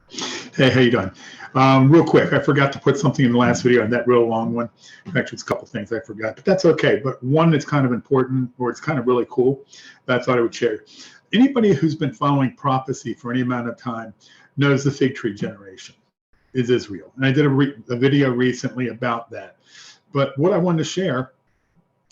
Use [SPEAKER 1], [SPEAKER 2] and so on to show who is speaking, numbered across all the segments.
[SPEAKER 1] Hey, how you doing? Real quick, I forgot to put something in the last video on that real long one. Actually, it's a couple things I forgot, but that's okay. But one that's kind of important, or it's kind of really cool, that I thought I would share. Anybody who's been following prophecy for any amount of time knows the fig tree generation is Israel. And I did a video recently about that. But what I wanted to share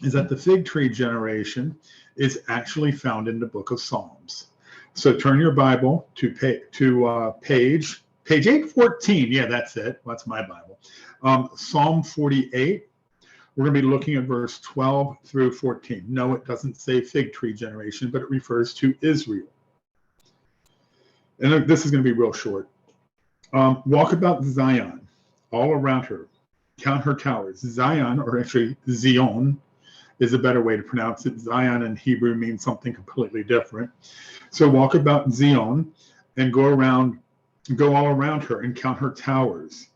[SPEAKER 1] is that the fig tree generation is actually found in the book of Psalms. So turn your Bible to page 814. Yeah, that's it. That's my Bible. Psalm 48. We're going to be looking at verse 12 through 14. No, it doesn't say fig tree generation, but it refers to Israel. And this is going to be real short. Walk about Zion, all around her. Count her towers. Zion, or actually Zion, is a better way to pronounce it. Zion in Hebrew means something completely different. So walk about Zion and go all around her and count her towers.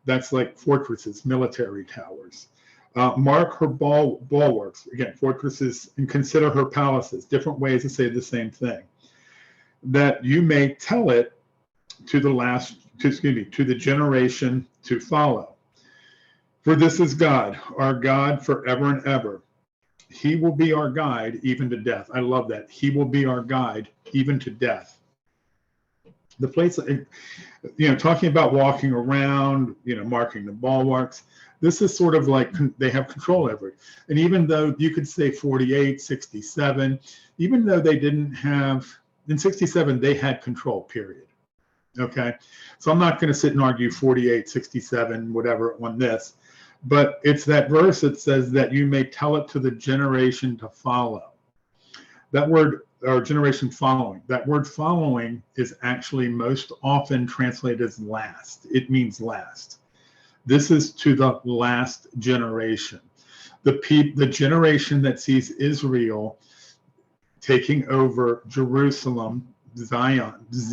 [SPEAKER 1] That's like fortresses, military towers. Mark her bulwarks, again, fortresses, and consider her palaces, different ways to say the same thing. That you may tell it to the generation to follow. For this is God, our God forever and ever. He will be our guide even to death. I love that. He will be our guide even to death. The place, talking about walking around, marking the bulwarks, this is sort of like they have control over it. And even though you could say 48, 67, even though they didn't have, in 67, they had control, period. Okay. So I'm not going to sit and argue 48, 67, whatever on this. But it's that verse that says that you may tell it to the generation to follow. That word, or generation following, that word following is actually most often translated as last. It means last. This is to the last generation. The generation that sees Israel taking over Jerusalem, Zion, is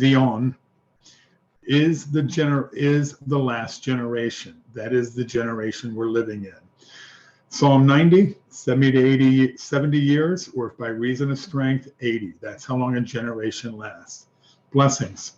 [SPEAKER 1] the last generation. That is the generation we're living in. Psalm 90, 70 to 80, 70 years, or by reason of strength, 80. That's how long a generation lasts. Blessings.